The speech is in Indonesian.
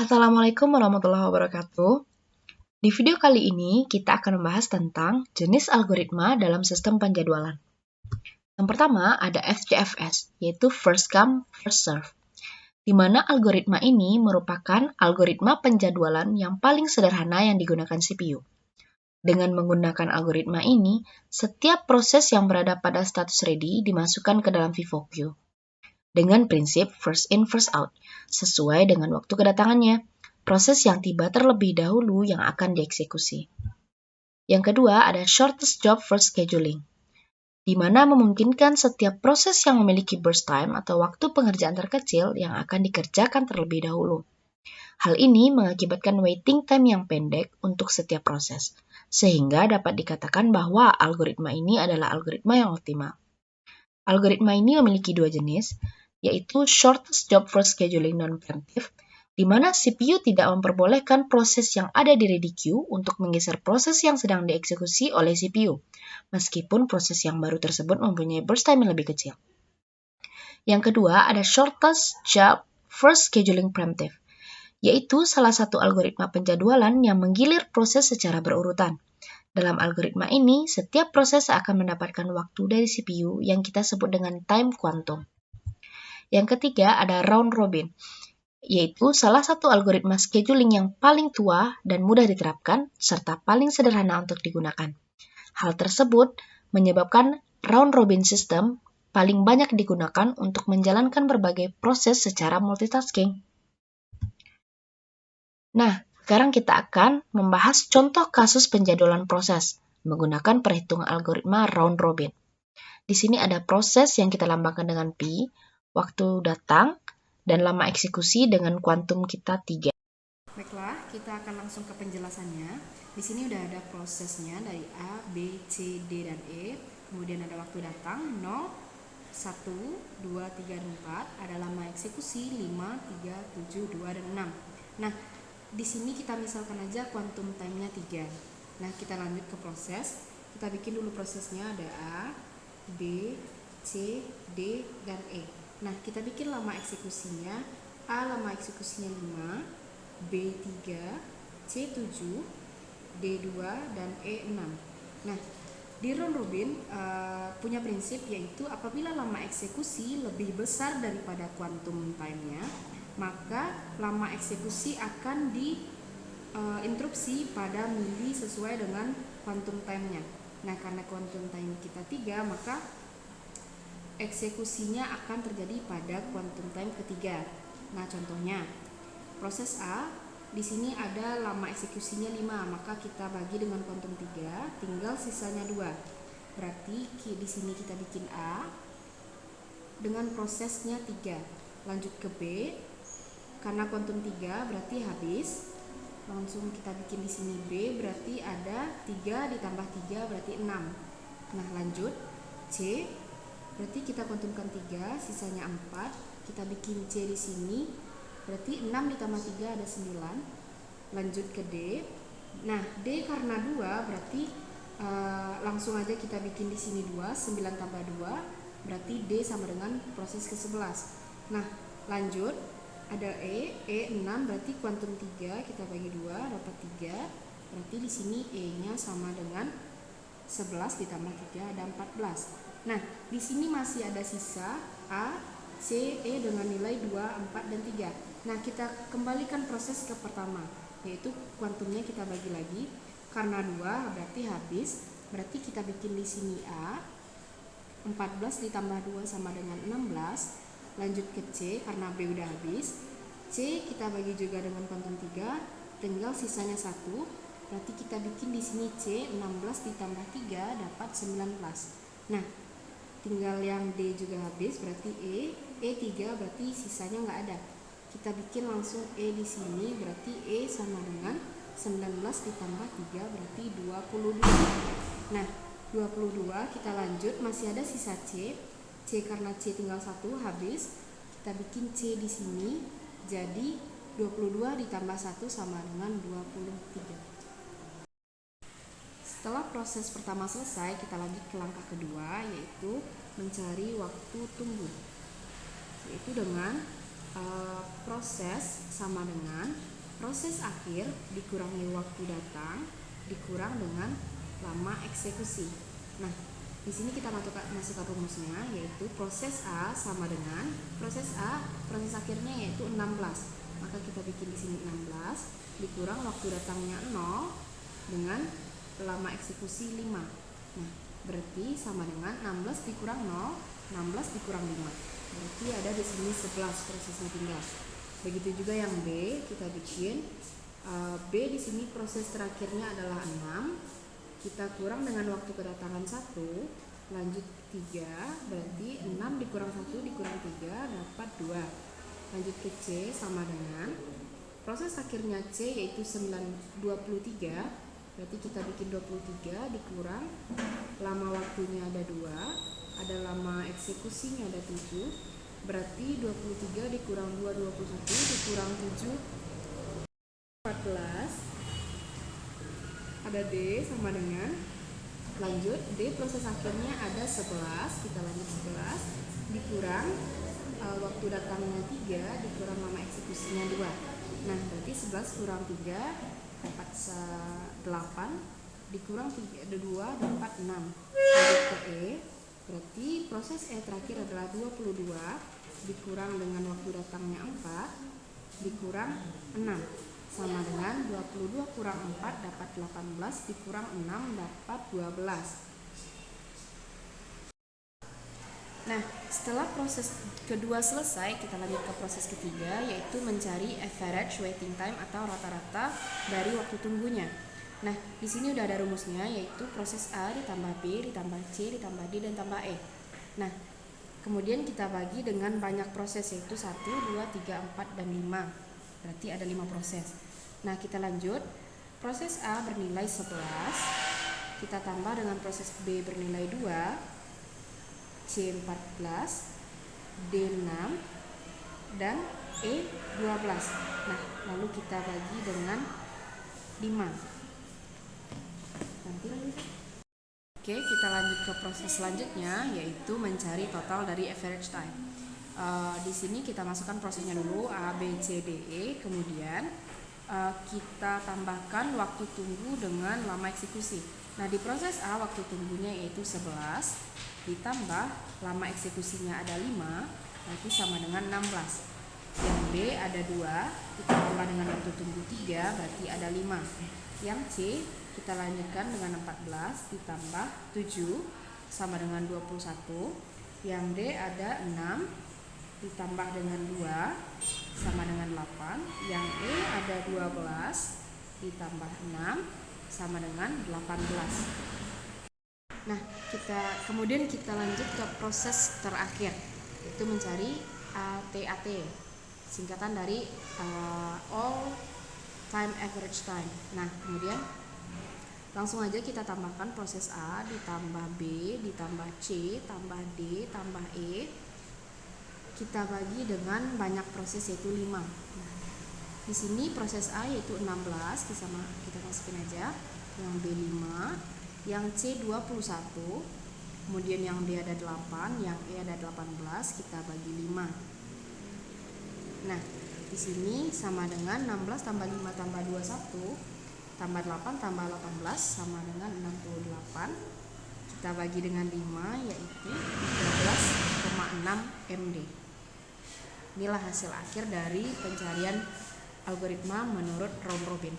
Assalamualaikum warahmatullahi wabarakatuh. Di video kali ini, kita akan membahas tentang jenis algoritma dalam sistem penjadwalan. Yang pertama, ada FCFS, yaitu First Come, First Serve, di mana algoritma ini merupakan algoritma penjadwalan yang paling sederhana yang digunakan CPU. Dengan menggunakan algoritma ini, setiap proses yang berada pada status ready dimasukkan ke dalam Vivo Queue dengan prinsip first in, first out, sesuai dengan waktu kedatangannya. Proses yang tiba terlebih dahulu yang akan dieksekusi. Yang kedua, ada shortest job first scheduling, di mana memungkinkan setiap proses yang memiliki burst time atau waktu pengerjaan terkecil yang akan dikerjakan terlebih dahulu. Hal ini mengakibatkan waiting time yang pendek untuk setiap proses, sehingga dapat dikatakan bahwa algoritma ini adalah algoritma yang optimal. Algoritma ini memiliki dua jenis, yaitu shortest job first scheduling non-preemptive, di mana CPU tidak memperbolehkan proses yang ada di ready queue untuk menggeser proses yang sedang dieksekusi oleh CPU, meskipun proses yang baru tersebut mempunyai burst time yang lebih kecil. Yang kedua, ada shortest job first scheduling preemptive, yaitu salah satu algoritma penjadwalan yang menggilir proses secara berurutan. Dalam algoritma ini, setiap proses akan mendapatkan waktu dari CPU yang kita sebut dengan time quantum. Yang ketiga, ada round robin, yaitu salah satu algoritma scheduling yang paling tua dan mudah diterapkan, serta paling sederhana untuk digunakan. Hal tersebut menyebabkan round robin system paling banyak digunakan untuk menjalankan berbagai proses secara multitasking. Nah, sekarang kita akan membahas contoh kasus penjadwalan proses menggunakan perhitungan algoritma round robin. Di sini ada proses yang kita lambangkan dengan P, waktu datang, dan lama eksekusi dengan kuantum kita 3. Baiklah, kita akan langsung ke penjelasannya. Di sini udah ada prosesnya dari A, B, C, D, dan E. Kemudian ada waktu datang 0, 1, 2, 3, dan 4. Ada lama eksekusi 5, 3, 7, 2, dan 6. Nah, di sini kita misalkan aja kuantum time-nya 3. Nah, kita lanjut ke proses. Kita bikin dulu prosesnya, ada A, B, C, D, dan E. Nah, kita bikin lama eksekusinya. A lama eksekusinya 5, B 3, C 7, D 2, dan E 6. Nah, di round robin punya prinsip yaitu apabila lama eksekusi lebih besar daripada quantum time-nya, maka lama eksekusi akan diinterupsi pada mili sesuai dengan quantum time-nya. Nah, karena quantum time kita 3, maka eksekusinya akan terjadi pada quantum time ketiga. Nah, contohnya proses A, di sini ada lama eksekusinya 5, maka kita bagi dengan kuantum 3, tinggal sisanya 2. Berarti di sini kita bikin A dengan prosesnya 3. Lanjut ke B, karena kuantum 3 berarti habis. Langsung kita bikin di sini B, berarti ada 3 ditambah 3 berarti 6. Nah, lanjut C, berarti kita kuantumkan 3, sisanya 4. Kita bikin C di sini, berarti 6 ditambah 3 ada 9. Lanjut ke D. Nah, D karena 2 berarti langsung aja kita bikin di sini 2, 9 tambah 2 berarti D sama dengan proses ke-11. Nah, lanjut ada E 6 berarti kuantum 3 kita bagi 2 dapat 3. Berarti di sini E-nya sama dengan 11 ditambah 3 ada 14. Nah, di sini masih ada sisa A, C, E dengan nilai 2, 4, dan 3. Nah, kita kembalikan proses ke pertama, yaitu kuantumnya kita bagi lagi. Karena 2 berarti habis, berarti kita bikin di sini A, 14 ditambah 2 sama dengan 16. Lanjut ke C, karena B udah habis. C kita bagi juga dengan kuantum 3, tinggal sisanya 1. Berarti kita bikin di sini C, 16 ditambah 3 dapat 19. Nah, tinggal yang D juga habis, berarti E 3 berarti sisanya nggak ada. Kita bikin langsung E di sini, berarti E sama dengan 19 ditambah 3 berarti 22. Nah, 22 kita lanjut, masih ada sisa C. C karena C tinggal 1 habis. Kita bikin C di sini, jadi 22 ditambah 1 sama dengan 23. Setelah proses pertama selesai, kita lanjut ke langkah kedua, yaitu mencari waktu tunggu, yaitu dengan proses sama dengan proses akhir dikurangi waktu datang dikurang dengan lama eksekusi. Nah, di sini kita masukkan rumusnya, yaitu proses A sama dengan proses akhirnya yaitu 16. Maka kita bikin di sini 16 dikurang waktu datangnya 0 dengan lama eksekusi 5. Nah, berarti sama dengan 16 dikurang 0, 16 dikurang 5. Berarti ada di sini 11 prosesnya tinggal. Begitu juga yang B, kita bikin B di sini proses terakhirnya adalah 6. Kita kurang dengan waktu kedatangan 1, lanjut 3, berarti 6 dikurang 1 dikurang 3 dapat 2. Lanjut ke C sama dengan proses akhirnya C yaitu 23, berarti kita bikin 23 dikurang lama waktunya ada 2, ada lama eksekusinya ada 7, berarti 23 dikurang 2, 21 dikurang 7, 14. Ada D sama dengan, lanjut D proses akhirnya ada 11, kita lanjut 11 dikurang waktu datangnya 3 dikurang lama eksekusinya 2. Nah, berarti 11 kurang 3 dapat 8 dikurang 2 dapat 6. Lanjut ke E, berarti proses E terakhir adalah 22 dikurang dengan waktu datangnya 4 dikurang 6 sama dengan 22 kurang 4 dapat 18 dikurang 6 dapat 12. Nah, setelah proses kedua selesai, kita lanjut ke proses ketiga, yaitu mencari average waiting time atau rata-rata dari waktu tunggunya. Nah, di sini udah ada rumusnya, yaitu proses A ditambah B ditambah C ditambah D dan tambah E. Nah, kemudian kita bagi dengan banyak proses, yaitu 1, 2, 3, 4, dan 5. Berarti ada 5 proses. Nah, kita lanjut. Proses A bernilai 11, kita tambah dengan proses B bernilai 2, C 14, D 6, dan E 12. Nah, lalu kita bagi dengan 5. Oke, kita lanjut ke proses selanjutnya, yaitu mencari total dari average time. Di sini kita masukkan prosesnya dulu, A, B, C, D, E, kemudian kita tambahkan waktu tunggu dengan lama eksekusi. Nah, di proses A waktu tunggunya yaitu 11 ditambah lama eksekusinya ada 5, nanti sama dengan 16. Yang B ada 2, kita tambah dengan waktu tunggu 3, berarti ada 5. Yang C kita lanjutkan dengan 14 ditambah 7 sama dengan 21. Yang D ada 6 ditambah dengan 2 sama dengan 8. Yang E ada 12 ditambah 6 sama dengan 18. Nah, kemudian kita lanjut ke proses terakhir, yaitu mencari ATAT, singkatan dari all time average time. Nah, kemudian langsung aja kita tambahkan proses A ditambah B ditambah C tambah D tambah E. Kita bagi dengan banyak proses yaitu 5. Nah, di sini proses A yaitu 16, kita masukin aja. Yang B 5, yang C 21, kemudian yang D ada 8, yang E ada 18, kita bagi 5. Nah, di sini sama dengan 16 tambah 5 tambah 21 tambah 8 tambah 18 sama dengan 68. Kita bagi dengan 5 yaitu 13,6 MD. Inilah hasil akhir dari pencarian algoritma menurut round robin.